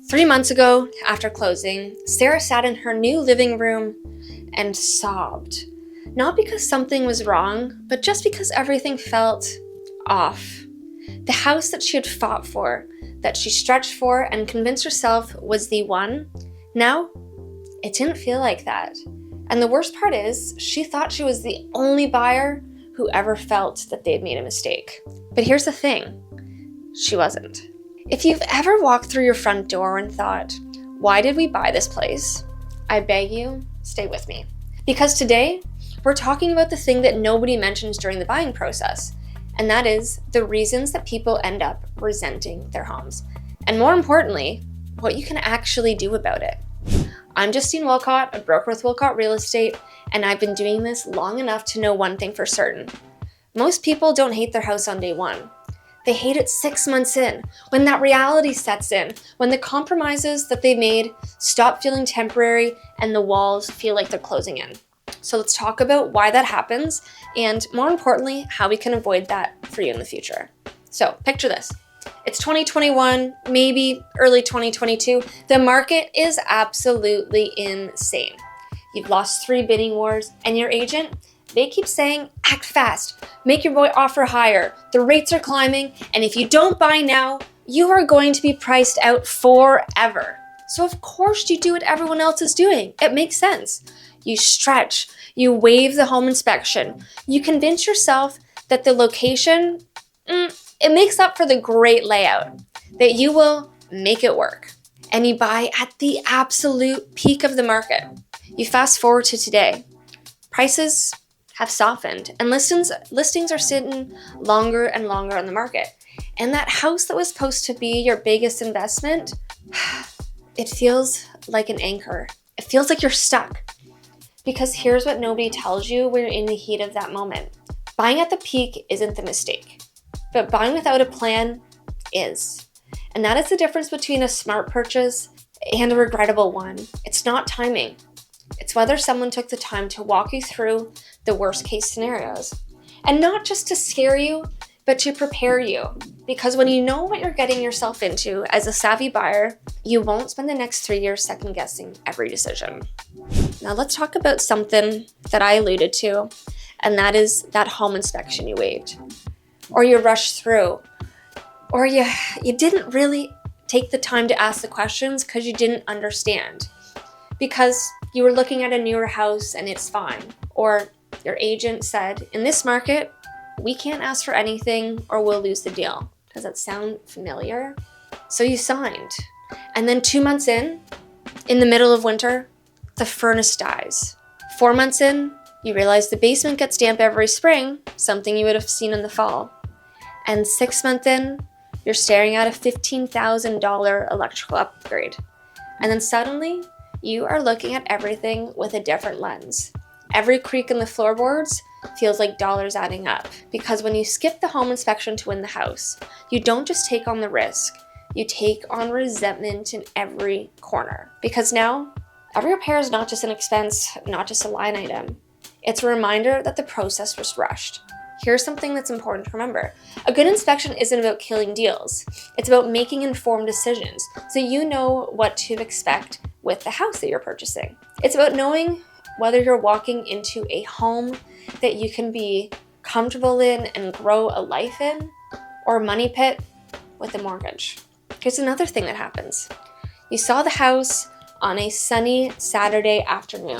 3 months ago, after closing, Sarah sat in her new living room and sobbed. Not because something was wrong, but just because everything felt off. The house that she had fought for, that she stretched for and convinced herself was the one, now it didn't feel like that. And the worst part is, she thought she was the only buyer who ever felt that they'd made a mistake. But here's the thing, she wasn't. If you've ever walked through your front door and thought, why did we buy this place? I beg you, stay with me. Because today, we're talking about the thing that nobody mentions during the buying process, and that is the reasons that people end up resenting their homes. And more importantly, what you can actually do about it. I'm Justine Woolcott, a broker with Woolcott Real Estate, and I've been doing this long enough to know one thing for certain. Most people don't hate their house on day one. They hate it 6 months in, when that reality sets in, when the compromises that they made stop feeling temporary and the walls feel like they're closing in. So let's talk about why that happens, and more importantly, how we can avoid that for you in the future. So picture this. It's 2021, maybe early 2022. The market is absolutely insane. You've lost 3 bidding wars, and your agent, they keep saying, act fast, make your offer higher, the rates are climbing, and if you don't buy now, you are going to be priced out forever. So of course you do what everyone else is doing. It makes sense. You stretch, you waive the home inspection, you convince yourself that the location, it makes up for the great layout, that you will make it work. And you buy at the absolute peak of the market. You fast forward to today. Prices have softened and listings are sitting longer and longer on the market. And that house that was supposed to be your biggest investment, it feels like an anchor. It feels like you're stuck. Because here's what nobody tells you when you're in the heat of that moment. Buying at the peak isn't the mistake, but buying without a plan is. And that is the difference between a smart purchase and a regrettable one. It's not timing. It's whether someone took the time to walk you through the worst case scenarios. And not just to scare you, but to prepare you. Because when you know what you're getting yourself into as a savvy buyer, you won't spend the next 3 years second guessing every decision. Now let's talk about something that I alluded to, and that is that home inspection you waived. Or you rushed through. Or you didn't really take the time to ask the questions because you didn't understand. Because you were looking at a newer house and it's fine. Or your agent said, in this market, we can't ask for anything or we'll lose the deal. Does that sound familiar? So you signed. And then 2 months in the middle of winter, the furnace dies. 4 months in, you realize the basement gets damp every spring, something you would have seen in the fall. And 6 months in, you're staring at a $15,000 electrical upgrade. And then suddenly, you are looking at everything with a different lens. Every creak in the floorboards feels like dollars adding up. Because when you skip the home inspection to win the house, you don't just take on the risk, you take on resentment in every corner. Because now, every repair is not just an expense, not just a line item. It's a reminder that the process was rushed. Here's something that's important to remember. A good inspection isn't about killing deals. It's about making informed decisions so you know what to expect with the house that you're purchasing. It's about knowing whether you're walking into a home that you can be comfortable in and grow a life in, or a money pit with a mortgage. Here's another thing that happens. You saw the house on a sunny Saturday afternoon.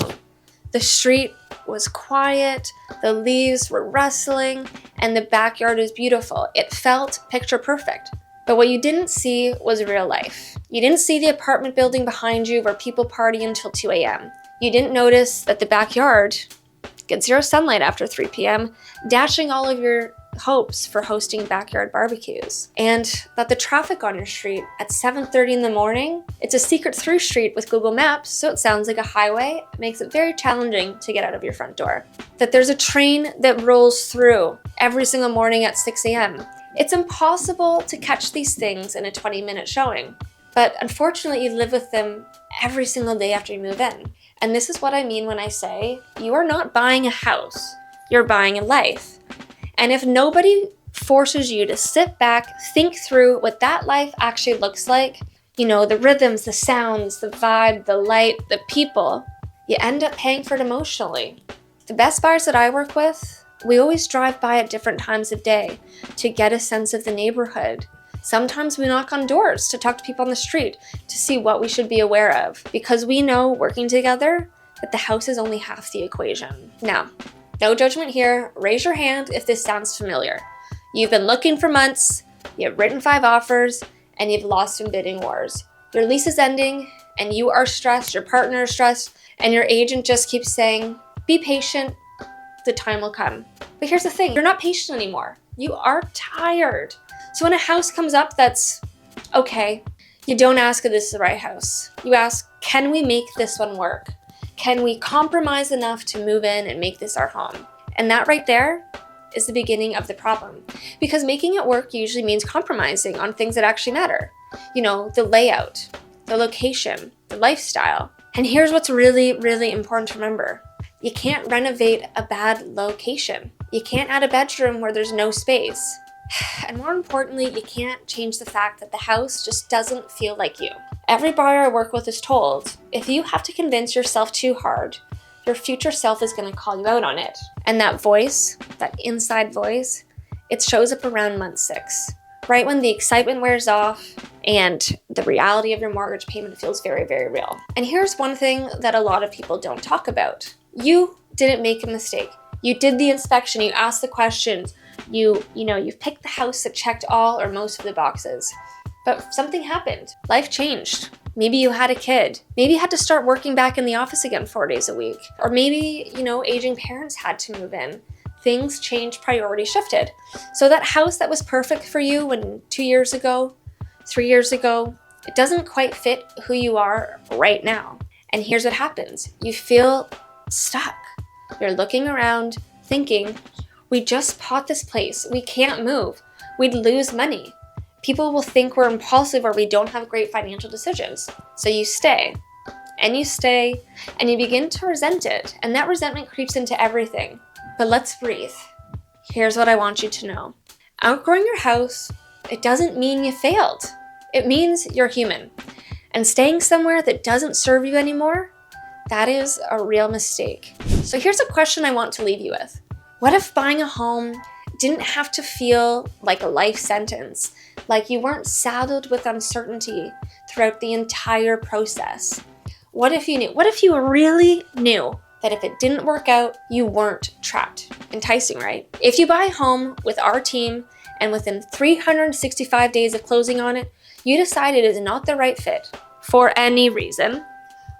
The street was quiet, the leaves were rustling, and the backyard was beautiful. It felt picture perfect. But what you didn't see was real life. You didn't see the apartment building behind you where people party until 2 a.m. You didn't notice that the backyard gets zero sunlight after 3 p.m., dashing all of your hopes for hosting backyard barbecues. And that the traffic on your street at 7:30 in the morning, it's a secret through street with Google Maps, so it sounds like a highway. It makes it very challenging to get out of your front door. That there's a train that rolls through every single morning at 6 a.m. It's impossible to catch these things in a 20-minute showing, but unfortunately you live with them every single day after you move in. And this is what I mean when I say you are not buying a house, you're buying a life. And if nobody forces you to sit back, think through what that life actually looks like, You know, the rhythms, the sounds, the vibe, the light, the people. You end up paying for it emotionally. The best buyers that I work with, we always drive by at different times of day to get a sense of the neighborhood. Sometimes we knock on doors to talk to people on the street to see what we should be aware of, because we know working together that the house is only half the equation. Now, no judgment here. Raise your hand if this sounds familiar. You've been looking for months, you've written 5 offers, and you've lost in bidding wars. Your lease is ending, and you are stressed, your partner is stressed, and your agent just keeps saying, be patient, the time will come. But here's the thing, you're not patient anymore. You are tired. So when a house comes up that's okay, you don't ask if this is the right house. You ask, can we make this one work? Can we compromise enough to move in and make this our home? And that right there is the beginning of the problem. Because making it work usually means compromising on things that actually matter. You know, the layout, the location, the lifestyle. And here's what's really, really important to remember. You can't renovate a bad location. You can't add a bedroom where there's no space. And more importantly, you can't change the fact that the house just doesn't feel like you. Every buyer I work with is told, if you have to convince yourself too hard, your future self is going to call you out on it. And that voice, that inside voice, it shows up around month 6, right when the excitement wears off and the reality of your mortgage payment feels very, very real. And here's one thing that a lot of people don't talk about. You didn't make a mistake. You did the inspection, you asked the questions, you've picked the house that checked all or most of the boxes. But something happened. Life changed. Maybe you had a kid. Maybe you had to start working back in the office again 4 days a week. Or maybe, aging parents had to move in. Things changed, priorities shifted. So that house that was perfect for you 2 years ago, 3 years ago, it doesn't quite fit who you are right now. And here's what happens. You feel stuck. You're looking around thinking, we just bought this place. We can't move. We'd lose money. People will think we're impulsive or we don't have great financial decisions. So you stay, and you begin to resent it. And that resentment creeps into everything. But let's breathe. Here's what I want you to know. Outgrowing your house, it doesn't mean you failed. It means you're human. And staying somewhere that doesn't serve you anymore, that is a real mistake. So here's a question I want to leave you with. What if buying a home didn't have to feel like a life sentence? Like you weren't saddled with uncertainty throughout the entire process? What if you knew? What if you really knew that if it didn't work out, you weren't trapped? Enticing, right? If you buy a home with our team and within 365 days of closing on it, you decide it is not the right fit for any reason,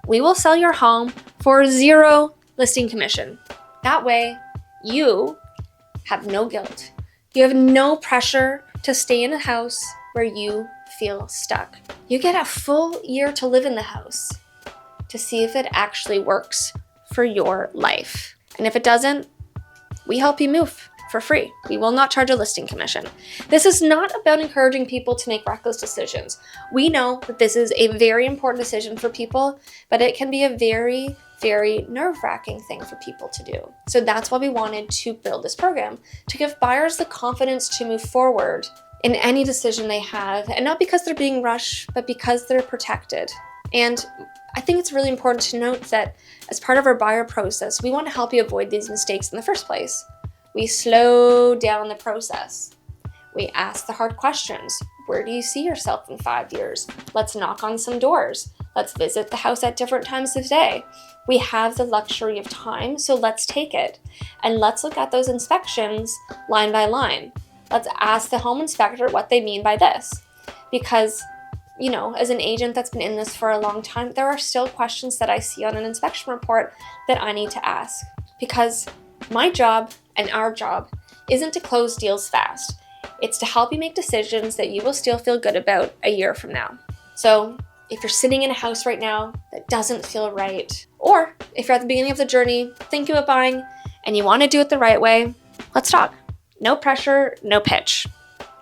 we will sell your home for 0 listing commission. That way, you have no guilt. You have no pressure to stay in a house where you feel stuck. You get a full year to live in the house to see if it actually works for your life. And if it doesn't, we help you move for free. We will not charge a listing commission. This is not about encouraging people to make reckless decisions. We know that this is a very important decision for people, but it can be a very, very nerve-wracking thing for people to do. So that's why we wanted to build this program, to give buyers the confidence to move forward in any decision they have, and not because they're being rushed, but because they're protected. And I think it's really important to note that as part of our buyer process, we want to help you avoid these mistakes in the first place. We slow down the process. We ask the hard questions. Where do you see yourself in 5 years? Let's knock on some doors. Let's visit the house at different times of day. We have the luxury of time, so let's take it. And let's look at those inspections line by line. Let's ask the home inspector what they mean by this. Because, as an agent that's been in this for a long time, there are still questions that I see on an inspection report that I need to ask. Because my job and our job isn't to close deals fast. It's to help you make decisions that you will still feel good about a year from now. So if you're sitting in a house right now that doesn't feel right, or if you're at the beginning of the journey, thinking about buying, and you want to do it the right way, let's talk. No pressure, no pitch.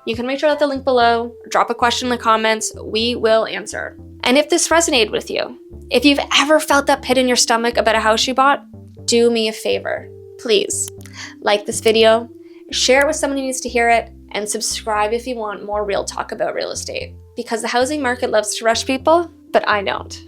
You can reach out at the link below, drop a question in the comments, we will answer. And if this resonated with you, if you've ever felt that pit in your stomach about a house you bought, do me a favor. Please like this video, share it with someone who needs to hear it, and subscribe if you want more real talk about real estate. Because the housing market loves to rush people, but I don't.